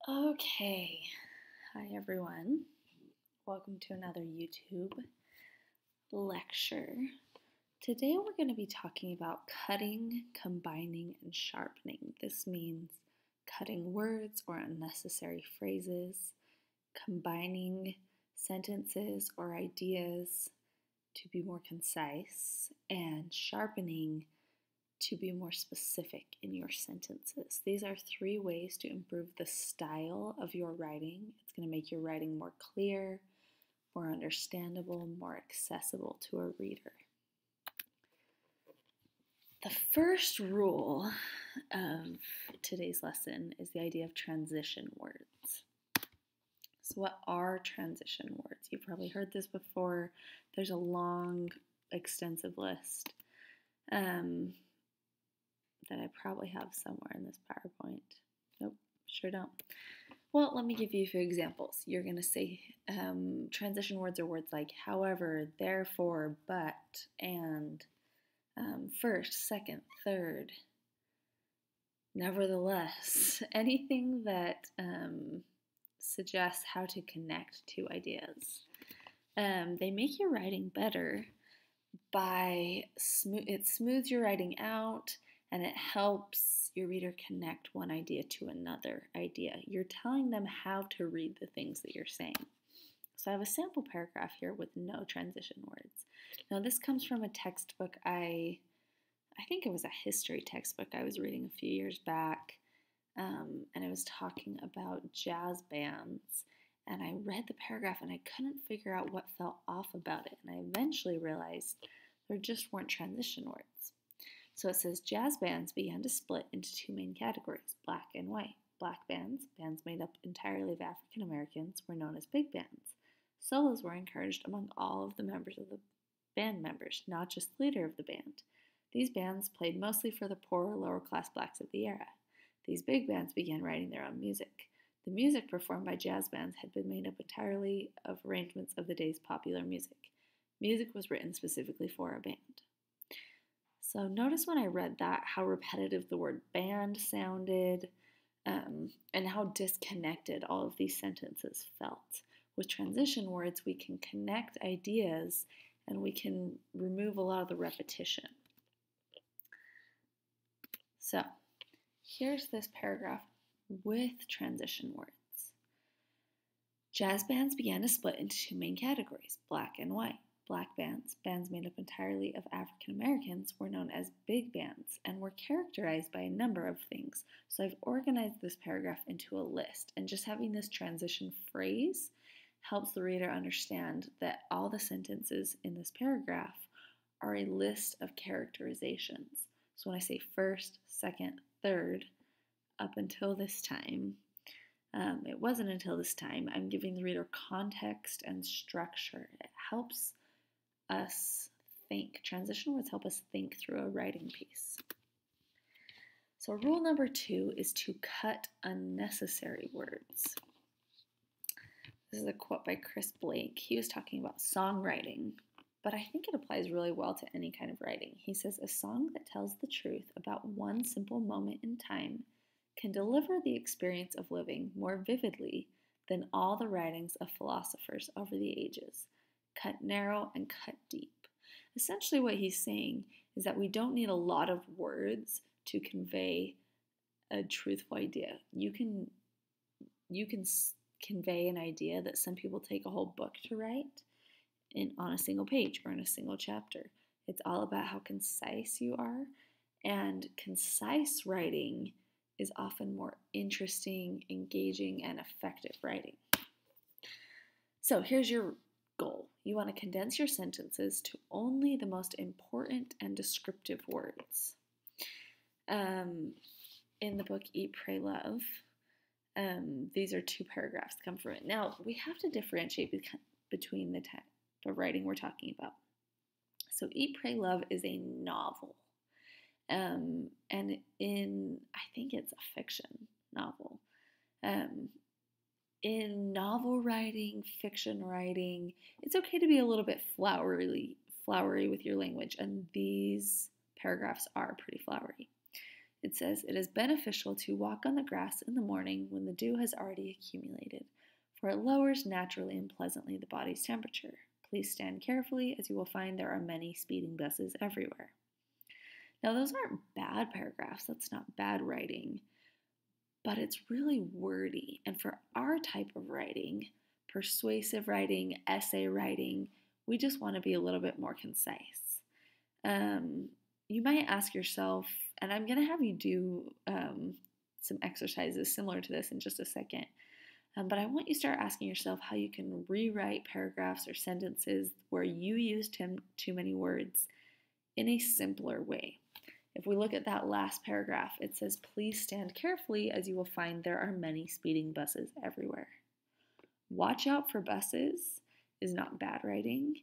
Okay, hi everyone. Welcome to another YouTube lecture. Today we're going to be talking about cutting, combining, and sharpening. This means cutting words or unnecessary phrases, combining sentences or ideas to be more concise, and sharpening to be more specific in your sentences. These are 3 ways to improve the style of your writing. It's going to make your writing more clear, more understandable, more accessible to a reader. The first rule of today's lesson is the idea of transition words. So what are transition words? You've probably heard this before. There's a long, extensive list. That I probably have somewhere in this PowerPoint. Nope, sure don't. Well, let me give you a few examples. You're going to say transition words are words like however, therefore, but, and, first, second, third, nevertheless. Anything that suggests how to connect two ideas. They make your writing better by it smooths your writing out, and it helps your reader connect one idea to another idea. You're telling them how to read the things that you're saying. So I have a sample paragraph here with no transition words. Now this comes from a textbook I think it was a history textbook I was reading a few years back, and it was talking about jazz bands. And I read the paragraph and I couldn't figure out what felt off about it. And I eventually realized there just weren't transition words. So it says jazz bands began to split into 2 main categories, black and white. Black bands, bands made up entirely of African Americans, were known as big bands. Solos were encouraged among all of the members of the band members, not just the leader of the band. These bands played mostly for the poorer, lower class blacks of the era. These big bands began writing their own music. The music performed by jazz bands had been made up entirely of arrangements of the day's popular music. Music was written specifically for a band. So notice when I read that how repetitive the word band sounded, and how disconnected all of these sentences felt. With transition words, we can connect ideas and we can remove a lot of the repetition. So here's this paragraph with transition words. Jazz bands began to split into 2 main categories, black and white. Black bands, bands made up entirely of African Americans, were known as big bands and were characterized by a number of things. So I've organized this paragraph into a list, and just having this transition phrase helps the reader understand that all the sentences in this paragraph are a list of characterizations. So when I say first, second, third, up until this time, it wasn't until this time, I'm giving the reader context and structure. It helps us think. Transition words help us think through a writing piece. So rule number 2 is to cut unnecessary words. This is a quote by Chris Blake. He was talking about songwriting, but I think it applies really well to any kind of writing. He says, a song that tells the truth about one simple moment in time can deliver the experience of living more vividly than all the writings of philosophers over the ages. Cut narrow and cut deep. Essentially what he's saying is that we don't need a lot of words to convey a truthful idea. You can convey an idea that some people take a whole book to write on a single page or in a single chapter. It's all about how concise you are, and concise writing is often more interesting, engaging, and effective writing. So here's your goal. You want to condense your sentences to only the most important and descriptive words. In the book Eat, Pray, Love, these are 2 paragraphs that come from it. Now, we have to differentiate between the type of writing we're talking about. So Eat, Pray, Love is a novel. And I think it's a fiction novel. In novel writing, fiction writing, it's okay to be a little bit flowery with your language, and these paragraphs are pretty flowery. It says, "It is beneficial to walk on the grass in the morning when the dew has already accumulated, for it lowers naturally and pleasantly the body's temperature. Please stand carefully, as you will find there are many speeding buses everywhere." Now, those aren't bad paragraphs. That's not bad writing, but it's really wordy. And for our type of writing, persuasive writing, essay writing, we just want to be a little bit more concise. You might ask yourself, and I'm going to have you do some exercises similar to this in just a second, but I want you to start asking yourself how you can rewrite paragraphs or sentences where you use too many words in a simpler way. If we look at that last paragraph, it says, "Please stand carefully, as you will find there are many speeding buses everywhere." Watch out for buses is not bad writing.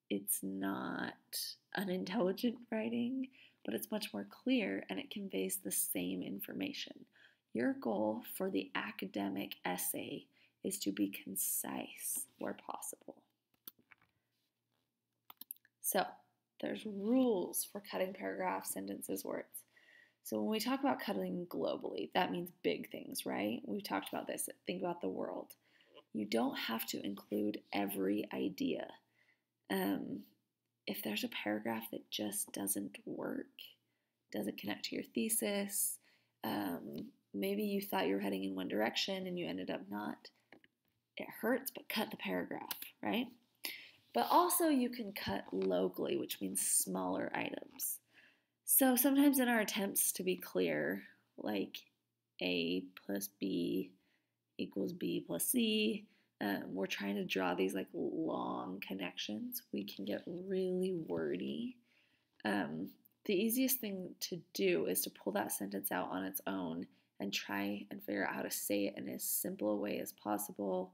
It's not unintelligent writing, but it's much more clear and it conveys the same information. Your goal for the academic essay is to be concise where possible. So, there's rules for cutting paragraphs, sentences, words. So when we talk about cutting globally, that means big things, right? We've talked about this. Think about the world. You don't have to include every idea. If there's a paragraph that just doesn't work, doesn't connect to your thesis, maybe you thought you were heading in one direction and you ended up not, it hurts, but cut the paragraph, right? But also you can cut locally, which means smaller items. So sometimes in our attempts to be clear, like A plus B equals B plus C, we're trying to draw these like long connections. We can get really wordy. The easiest thing to do is to pull that sentence out on its own and try and figure out how to say it in as simple a way as possible.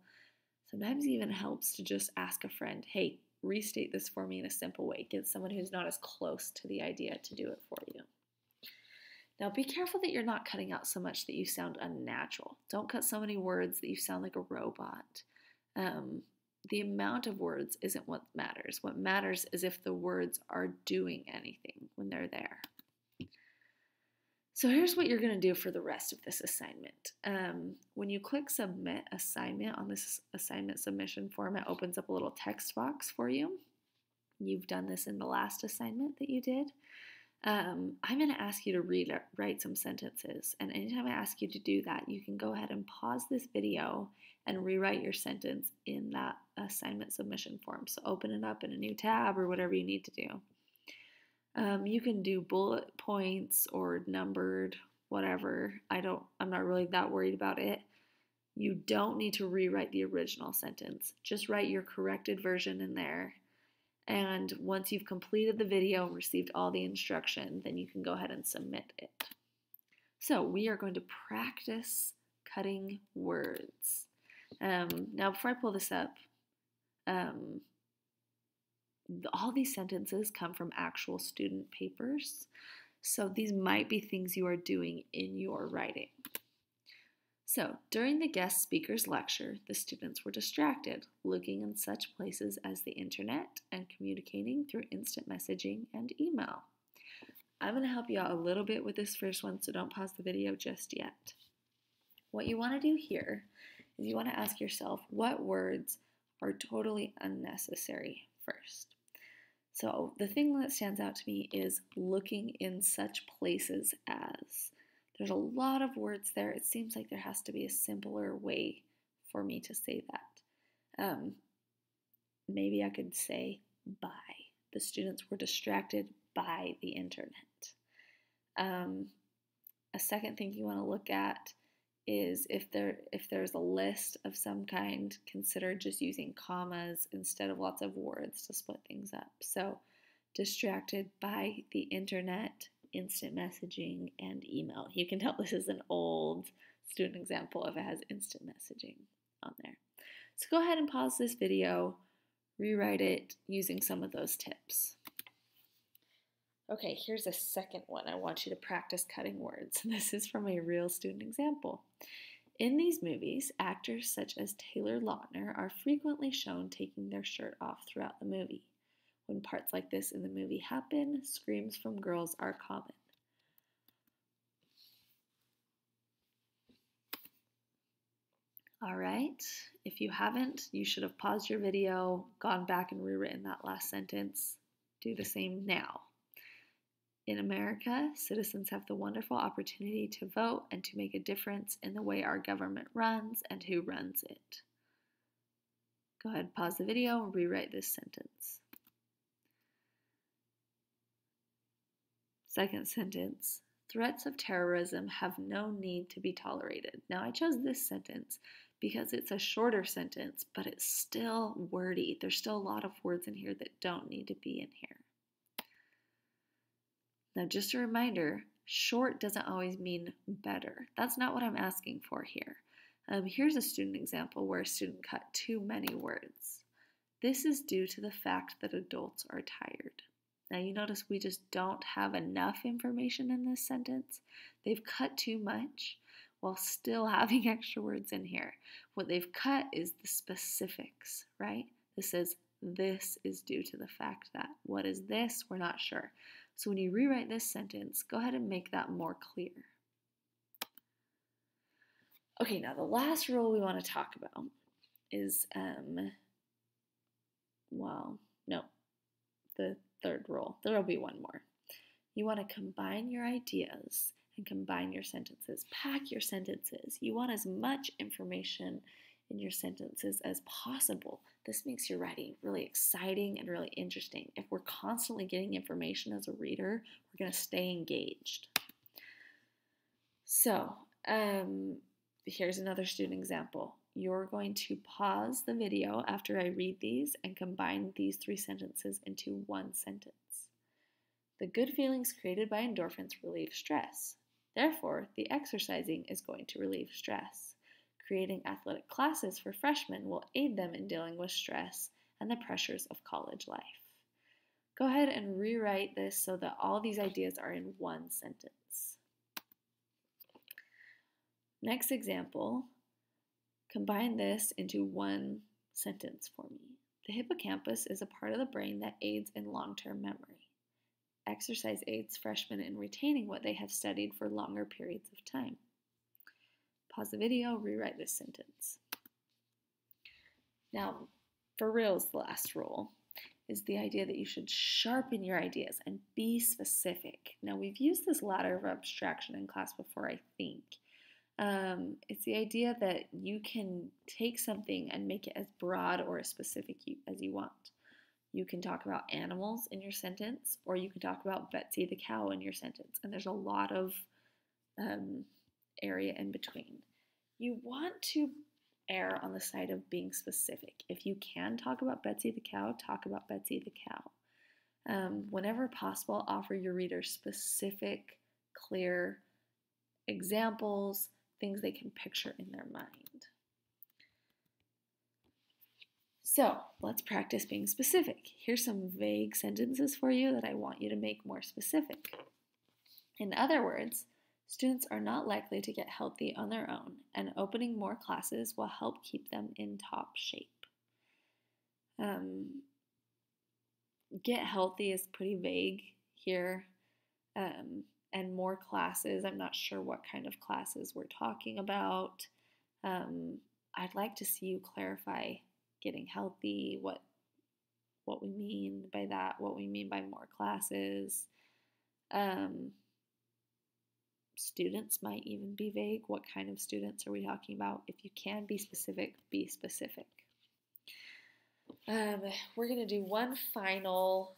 Sometimes it even helps to just ask a friend, "Hey, restate this for me in a simple way." Get someone who's not as close to the idea to do it for you. Now, be careful that you're not cutting out so much that you sound unnatural. Don't cut so many words that you sound like a robot. The amount of words isn't what matters. What matters is if the words are doing anything when they're there. So here's what you're going to do for the rest of this assignment. When you click Submit Assignment on this assignment submission form, it opens up a little text box for you. You've done this in the last assignment that you did. I'm going to ask you to write some sentences, and anytime I ask you to do that, you can go ahead and pause this video and rewrite your sentence in that assignment submission form. So open it up in a new tab or whatever you need to do. You can do bullet points or numbered, whatever. I'm not really that worried about it. You don't need to rewrite the original sentence. Just write your corrected version in there. And once you've completed the video and received all the instruction, then you can go ahead and submit it. So we are going to practice cutting words. Now, before I pull this up, all these sentences come from actual student papers. So these might be things you are doing in your writing. So, during the guest speaker's lecture, the students were distracted, looking in such places as the internet and communicating through instant messaging and email. I'm going to help you out a little bit with this first one, so don't pause the video just yet. What you want to do here is you want to ask yourself what words are totally unnecessary first. So, the thing that stands out to me is looking in such places as. There's a lot of words there. It seems like there has to be a simpler way for me to say that. Maybe I could say by. The students were distracted by the internet. A second thing you want to look at is if there's a list of some kind, consider just using commas instead of lots of words to split things up. So, distracted by the internet, instant messaging, and email. You can tell this is an old student example if it has instant messaging on there. So go ahead and pause this video, rewrite it using some of those tips. Okay, here's a second one. I want you to practice cutting words. This is from a real student example. In these movies, actors such as Taylor Lautner are frequently shown taking their shirt off throughout the movie. When parts like this in the movie happen, screams from girls are common. All right, if you haven't, you should have paused your video, gone back and rewritten that last sentence. Do the same now. In America, citizens have the wonderful opportunity to vote and to make a difference in the way our government runs and who runs it. Go ahead, pause the video and rewrite this sentence. Second sentence, threats of terrorism have no need to be tolerated. Now, I chose this sentence because it's a shorter sentence, but it's still wordy. There's still a lot of words in here that don't need to be in here. Now, just a reminder, short doesn't always mean better. That's not what I'm asking for here. Here's a student example where a student cut too many words. This is due to the fact that adults are tired. Now, you notice we just don't have enough information in this sentence. They've cut too much while still having extra words in here. What they've cut is the specifics, right? This says, this is due to the fact that. What is this? We're not sure. So when you rewrite this sentence, go ahead and make that more clear. Okay, now the last rule we want to talk about is, the third rule. There will be one more. You want to combine your ideas and combine your sentences. Pack your sentences. You want as much information in your sentences as possible. This makes your writing really exciting and really interesting. If we're constantly getting information as a reader, we're going to stay engaged. So, here's another student example. You're going to pause the video after I read these and combine these 3 sentences into one sentence. The good feelings created by endorphins relieve stress. Therefore, the exercising is going to relieve stress. Creating athletic classes for freshmen will aid them in dealing with stress and the pressures of college life. Go ahead and rewrite this so that all these ideas are in one sentence. Next example, combine this into one sentence for me. The hippocampus is a part of the brain that aids in long-term memory. Exercise aids freshmen in retaining what they have studied for longer periods of time. Pause the video, rewrite this sentence. Now, for reals, the last rule is the idea that you should sharpen your ideas and be specific. Now, we've used this ladder of abstraction in class before, I think. It's the idea that you can take something and make it as broad or as specific as you want. You can talk about animals in your sentence, or you can talk about Betsy the cow in your sentence, and there's a lot of area in between. You want to err on the side of being specific. If you can talk about Betsy the cow, talk about Betsy the cow. Whenever possible, offer your readers specific, clear examples, things they can picture in their mind. So let's practice being specific. Here's some vague sentences for you that I want you to make more specific. In other words, students are not likely to get healthy on their own, and opening more classes will help keep them in top shape. Get healthy is pretty vague here. And more classes, I'm not sure what kind of classes we're talking about. I'd like to see you clarify getting healthy, what we mean by that, what we mean by more classes. Students might even be vague. What kind of students are we talking about? If you can be specific, be specific. We're going to do one final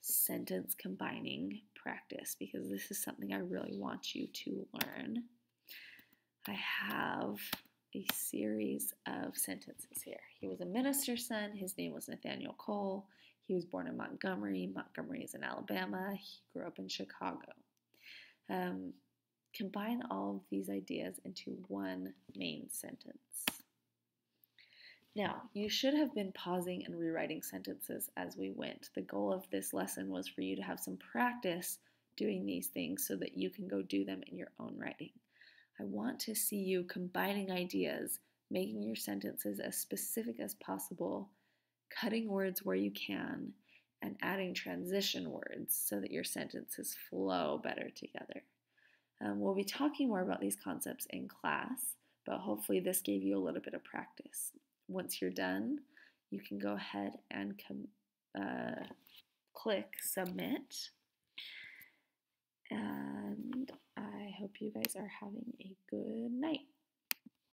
sentence combining practice because this is something I really want you to learn. I have a series of sentences here. He was a minister's son. His name was Nathaniel Cole. He was born in Montgomery. Montgomery is in Alabama. He grew up in Chicago. Combine all of these ideas into one main sentence. Now, you should have been pausing and rewriting sentences as we went. The goal of this lesson was for you to have some practice doing these things so that you can go do them in your own writing. I want to see you combining ideas, making your sentences as specific as possible, cutting words where you can, and adding transition words so that your sentences flow better together. We'll be talking more about these concepts in class, but hopefully this gave you a little bit of practice. Once you're done, you can go ahead and click submit. And I hope you guys are having a good night.